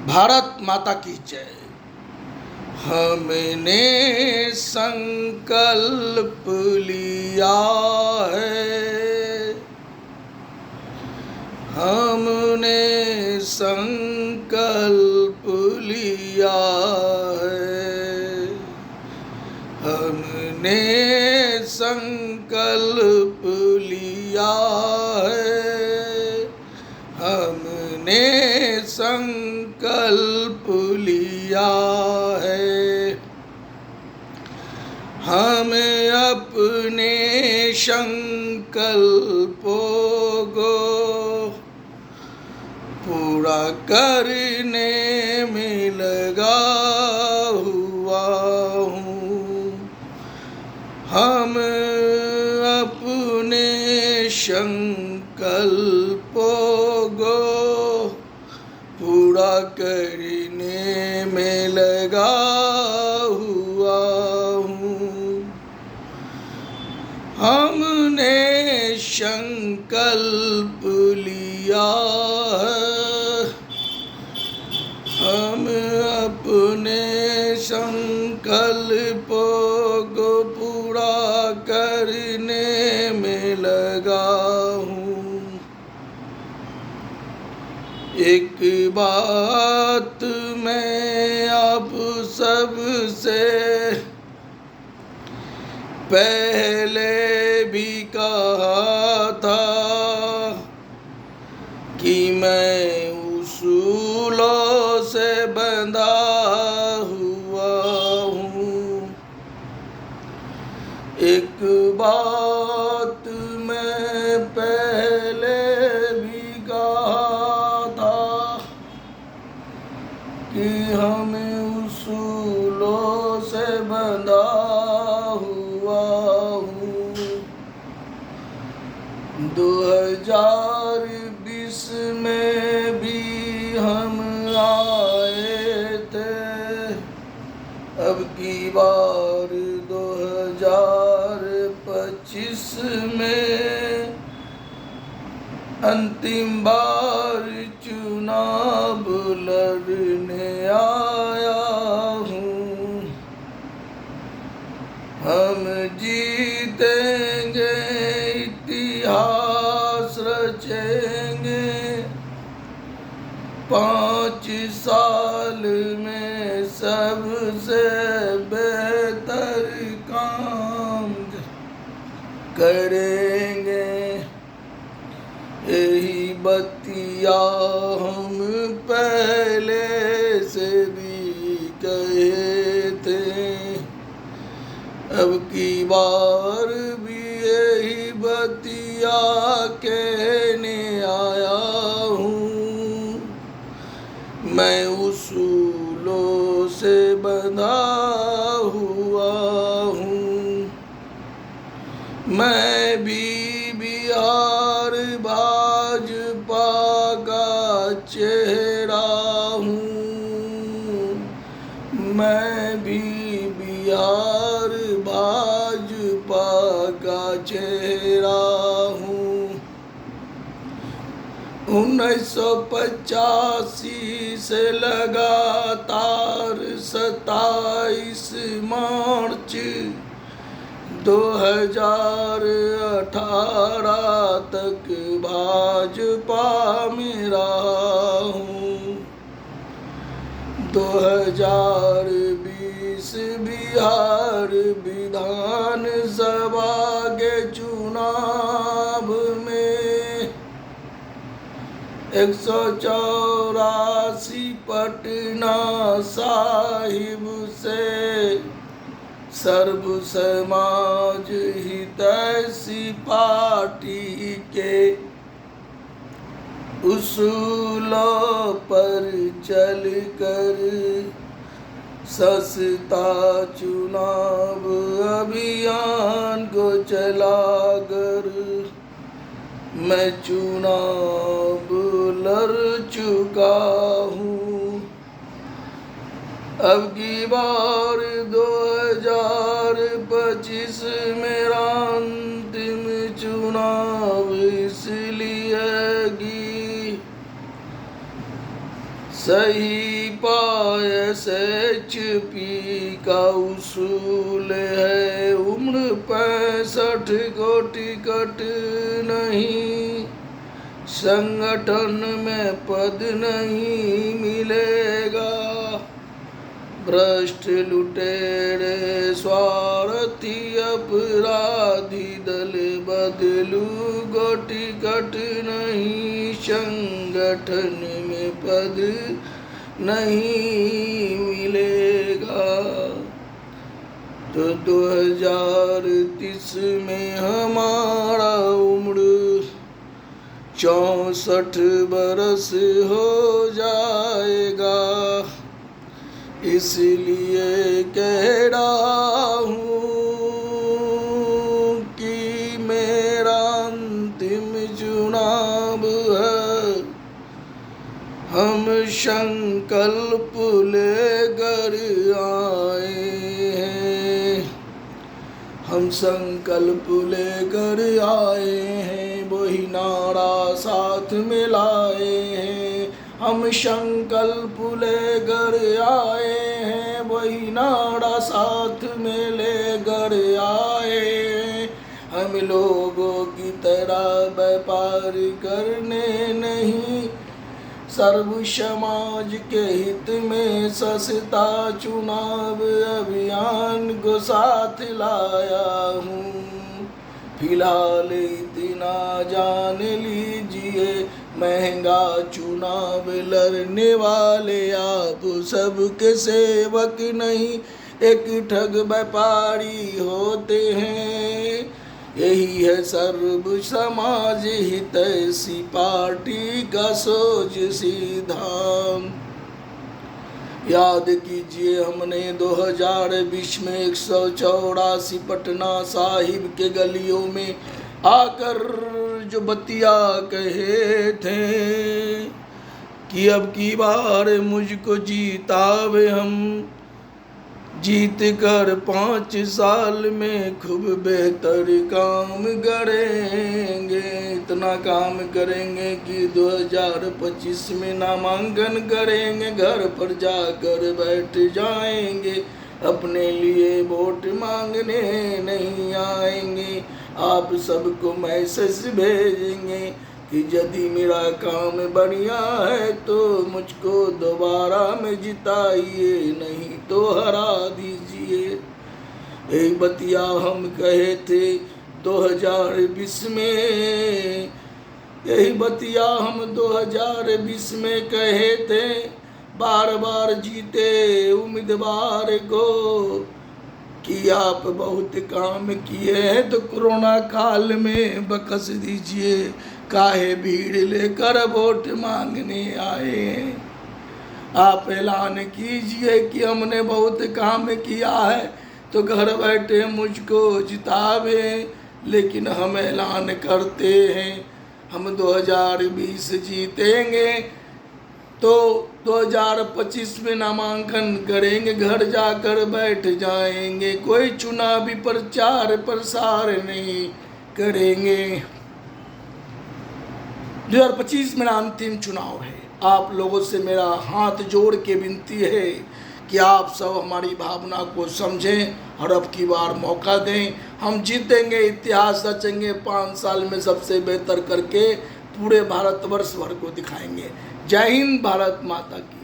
भारत माता की जय। हमने संकल्प लिया है, हमने संकल्प लिया है, हमने संकल्प लिया है, हमने संकल्प लिया है। हम अपने संकल्पों को पूरा करने में लगा हुआ हूँ। हम अपने संकल्पों को पूरा करने में लगा हुआ हूँ। हमने संकल्प लिया है, हम अपने संकल्पों को पूरा करने में लगा हूँ। एक बात मैं आप सबसे पहले भी कहा था कि मैं उसूलों से बंधा हुआ हूँ। एक बात मैं पहले भी कहा था कि हमें उसूलों से बंधा हुआ हूँ। 2020 में भी हम आए थे, अब की बार 2025 में अंतिम बार चुनाव लड़ने आया हूँ। हम जीतेंगे, इतिहास रचेंगे, 5 साल में सबसे बेहतर काम करेंगे। यही बतिया हम पहले से भी कहे थे, अब की बार भी यही बतिया कहने आया हूँ। मैं उसूलों से बंधा हुआ हूँ। मैं भी बिहार भाजपा का चेहरा हूँ। मैं भी बिहार भाजपा का चेहरा हूँ। 1985 से लगातार 27 मार्च 2018 तक भाजपा में रहा हूँ। 2020 बिहार विधान सभा के चुनाव में 184 पटना साहिब से सर्व समाज हितैषी पार्टी के उसूलों पर चलकर सस्ता चुनाव अभियान को चलाकर मैं चुनाव लड़ चुका हूँ। अब की बार 2025 मेरा अंतिम चुनाव इसलिए सही पायस HP का उसूल है। उम्र 65 को टिकट नहीं, संगठन में पद नहीं मिलेगा। भ्रष्ट लुटेरे स्वार्थी अपराधी दल बदलू को टिकट नहीं, संगठन में पद नहीं मिलेगा। तो 2030 में हमारा उम्र 64 बरस हो जाएगा। इसलिए कह रहा हूँ कि मेरा अंतिम चुनाव है। हम संकल्प लेकर आए हैं, हम संकल्प लेकर आए हैं, वही नारा साथ में लाए हैं। हम संकल्प लेकर आए हैं, वही नारा साथ में लेकर आए हैं। हम लोगों की तरह व्यापार करने नहीं, सर्व समाज के हित में सस्ता चुनाव अभियान को साथ लाया हूँ। फिलहाल इतना जान लीजिए, महंगा चुनाव लड़ने वाले आप सबके सेवक नहीं, एक ठग व्यापारी होते हैं। यही है सर्व समाज हितैषी पार्टी का सोच सिद्धांत। याद कीजिए, हमने 2020 में 184 पटना साहिब के गलियों में आकर जो बतिया कहे थे कि अब की बार मुझको जीतावे हम, जीत कर 5 साल में खूब बेहतर काम करेंगे। इतना काम करेंगे कि 2025 में नामांकन करेंगे, घर पर जाकर बैठ जाएंगे, अपने लिए वोट मांगने नहीं आएंगे। आप सबको मैसेज भेजेंगे कि यदि मेरा काम बढ़िया है तो मुझको दोबारा में जिताइए, नहीं तो हरा दीजिए। यही बतिया हम कहे थे 2020 में, यही बतिया हम 2020 में कहे थे। बार बार जीते उम्मीदवार को कि आप बहुत काम किए हैं, तो कोरोना काल में बख्श दीजिए, काहे भीड़ लेकर वोट मांगने आए हैं। आप ऐलान कीजिए कि हमने बहुत काम किया है तो घर बैठे मुझको जितावे। लेकिन हम ऐलान करते हैं हम 2020 जीतेंगे तो 2025 में नामांकन करेंगे, घर जाकर बैठ जाएंगे, कोई चुनावी प्रचार प्रसार नहीं करेंगे। 2025 मेरा अंतिम चुनाव है। आप लोगों से मेरा हाथ जोड़ के विनती है कि आप सब हमारी भावना को समझें और अब की बार मौका दें। हम जीतेंगे, इतिहास रचेंगे, 5 साल में सबसे बेहतर करके पूरे भारतवर्ष भर को दिखाएंगे। जय हिंद, भारत माता की।